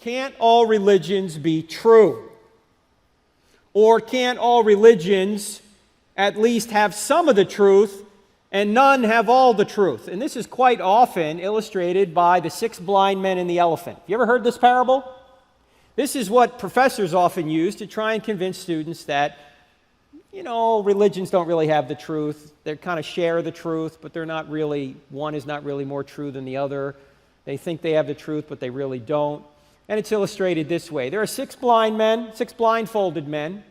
can't all religions be true? Or can't all religions at least have some of the truth and none have all the truth? And this is quite often illustrated by the 6 blind men and the elephant. You ever heard this parable? This is what professors often use to try and convince students that, religions don't really have the truth. They kind of share the truth, but they're not really, one is not really more true than the other. They think they have the truth, but they really don't. And it's illustrated this way. There are 6 blind men, 6 blindfolded men,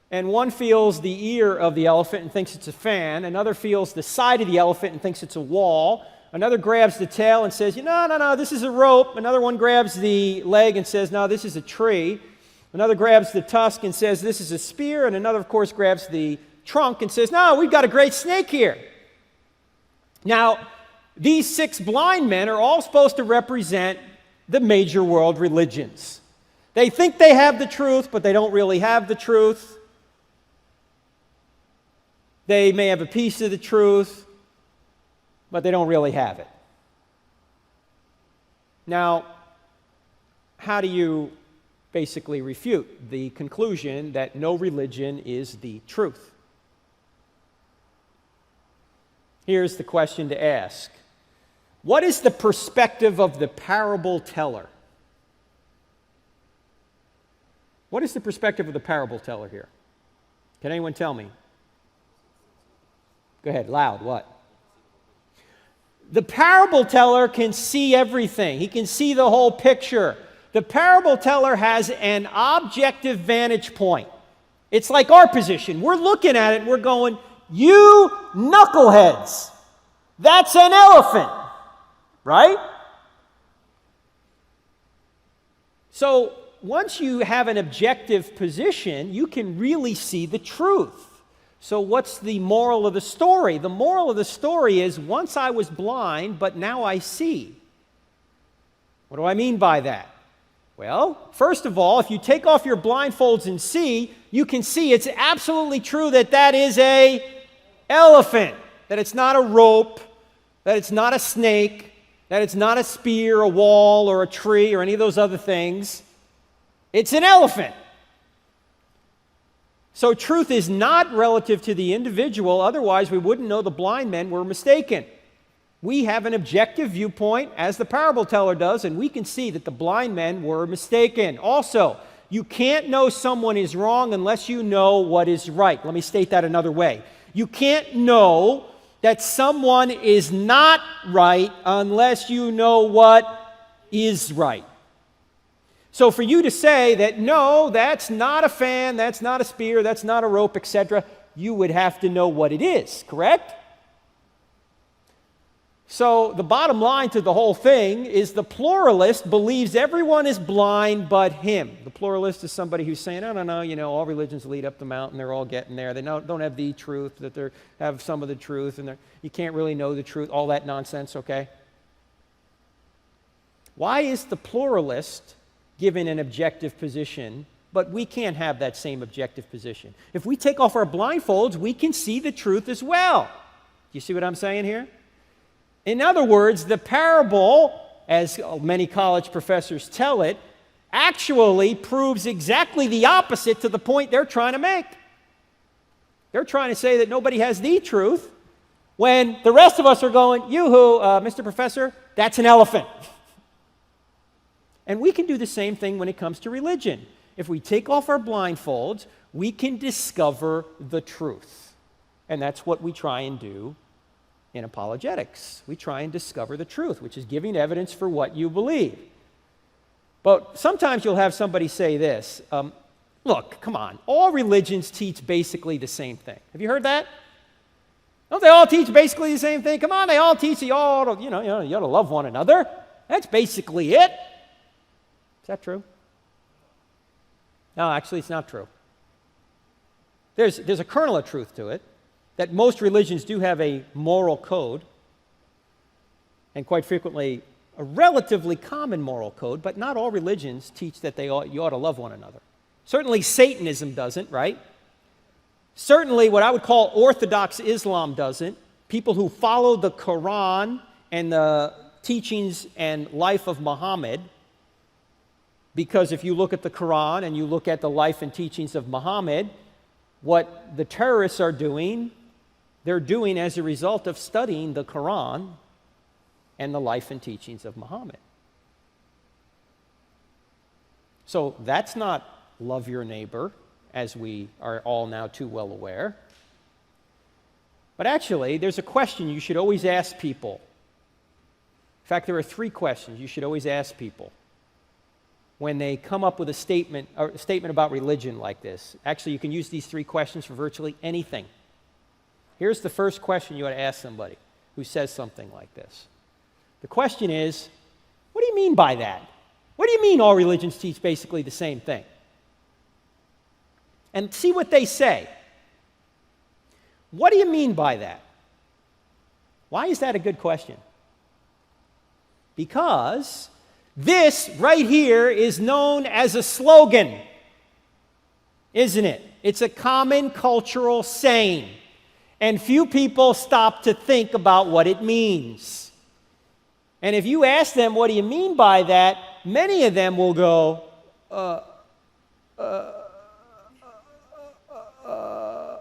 and one feels the ear of the elephant and thinks it's a fan. Another feels the side of the elephant and thinks it's a wall. Another grabs the tail and says, no, this is a rope. Another one grabs the leg and says, no, this is a tree. Another grabs the tusk and says, this is a spear. And another, of course, grabs the trunk and says, no, we've got a great snake here. Now, these 6 blind men are all supposed to represent the major world religions. They think they have the truth, but they don't really have the truth. They may have a piece of the truth, but they don't really have it. Now, how do you basically refute the conclusion that no religion is the truth? Here's the question to ask. What is the perspective of the parable teller? What is the perspective of the parable teller here? Can anyone tell me? Go ahead, loud, what? The parable teller can see everything. He can see the whole picture. The parable teller has an objective vantage point. It's like our position. We're looking at it and we're going, you knuckleheads, that's an elephant, right? So once you have an objective position, you can really see the truth. So what's the moral of the story? The moral of the story is, once I was blind, but now I see. What do I mean by that? Well, first of all, if you take off your blindfolds and see, you can see it's absolutely true that that is an elephant, that it's not a rope, that it's not a snake, that it's not a spear, a wall, or a tree, or any of those other things. It's an elephant. So truth is not relative to the individual, otherwise we wouldn't know the blind men were mistaken. We have an objective viewpoint, as the parable teller does, and we can see that the blind men were mistaken. Also, you can't know someone is wrong unless you know what is right. Let me state that another way. You can't know that someone is not right unless you know what is right. So for you to say that, no, that's not a fan, that's not a spear, that's not a rope, etc., you would have to know what it is, correct? So the bottom line to the whole thing is the pluralist believes everyone is blind but him. The pluralist is somebody who's saying, no, all religions lead up the mountain, they're all getting there. They don't have the truth, that they have some of the truth, and you can't really know the truth, all that nonsense, okay? Why is the pluralist given an objective position, but we can't have that same objective position? If we take off our blindfolds, we can see the truth as well. You see what I'm saying here? In other words, the parable, as many college professors tell it, actually proves exactly the opposite to the point they're trying to make. They're trying to say that nobody has the truth, when the rest of us are going, yoo-hoo, Mr. Professor, that's an elephant. And we can do the same thing when it comes to religion. If we take off our blindfolds, we can discover the truth. And that's what we try and do in apologetics. We try and discover the truth, which is giving evidence for what you believe. But sometimes you'll have somebody say this, look, come on, all religions teach basically the same thing. Have you heard that? Don't they all teach basically the same thing? Come on, they all teach you ought to love one another. That's basically it. Is that true? No, actually, it's not true. There's a kernel of truth to it, that most religions do have a moral code, and quite frequently a relatively common moral code, but not all religions teach that you ought to love one another. Certainly Satanism doesn't, right? Certainly what I would call Orthodox Islam doesn't. People who follow the Quran and the teachings and life of Muhammad Because if you look at the Quran and you look at the life and teachings of Muhammad, what the terrorists are doing, they're doing as a result of studying the Quran and the life and teachings of Muhammad. So that's not love your neighbor, as we are all now too well aware. But actually, there's a question you should always ask people. In fact, there are 3 questions you should always ask people when they come up with a statement about religion like this. Actually, you can use these 3 questions for virtually anything. Here's the first question you ought to ask somebody who says something like this. The question is, what do you mean by that? What do you mean all religions teach basically the same thing? And see what they say. What do you mean by that? Why is that a good question? Because this right here is known as a slogan, isn't it? It's a common cultural saying, and few people stop to think about what it means. And if you ask them, what do you mean by that? Many of them will go,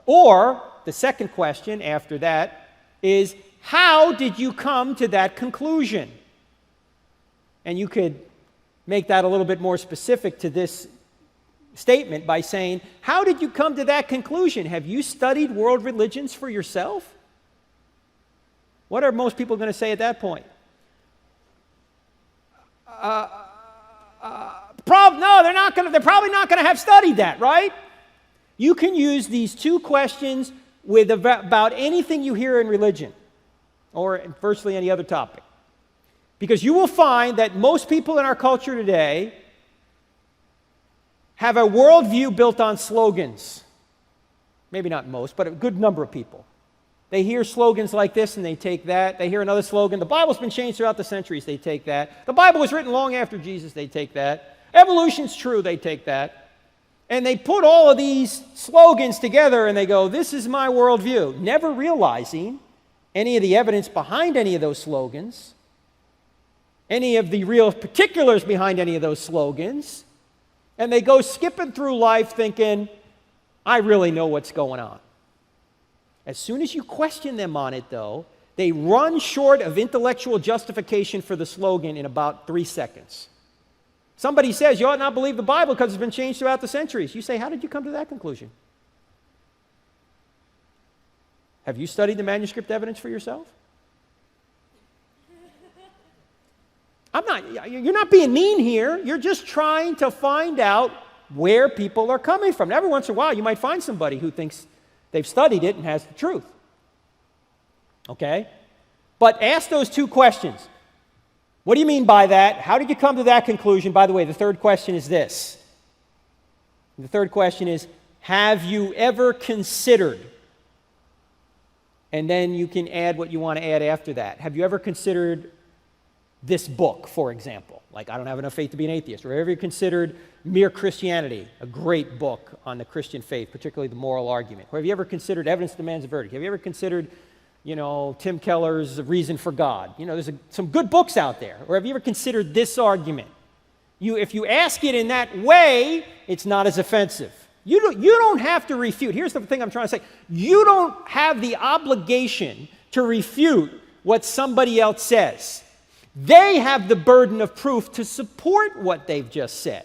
or the second question after that is, how did you come to that conclusion? And you could make that a little bit more specific to this statement by saying, how did you come to that conclusion? Have you studied world religions for yourself? What are most people going to say at that point? No, they're probably not going to have studied that, right? You can use these 2 questions with about anything you hear in religion or in virtually any other topic. Because you will find that most people in our culture today have a worldview built on slogans. Maybe not most, but a good number of people. They hear slogans like this and they take that. They hear another slogan. The Bible's been changed throughout the centuries. They take that. The Bible was written long after Jesus. They take that. Evolution's true. They take that. And they put all of these slogans together and they go, this is my worldview, never realizing any of the evidence behind any of those slogans, any of the real particulars behind any of those slogans. And they go skipping through life thinking, I really know what's going on. As soon as you question them on it, though, they run short of intellectual justification for the slogan in about 3 seconds. Somebody says, you ought not believe the Bible because it's been changed throughout the centuries. You say, how did you come to that conclusion? Have you studied the manuscript evidence for yourself? You're not being mean here. You're just trying to find out where people are coming from. And every once in a while, you might find somebody who thinks they've studied it and has the truth. Okay? But ask those 2 questions. What do you mean by that? How did you come to that conclusion? By the way, the third question is this. The third question is, have you ever considered? And then you can add what you want to add after that. Have you ever considered this book, for example? Like, I don't have enough faith to be an atheist. Or have you considered Mere Christianity, a great book on the Christian faith, particularly the moral argument? Or have you ever considered Evidence Demands a Verdict? Have you ever considered, Tim Keller's Reason for God? There's some good books out there. Or have you ever considered this argument? If you ask it in that way, it's not as offensive. You don't have to refute. Here's the thing I'm trying to say. You don't have the obligation to refute what somebody else says. They have the burden of proof to support what they've just said.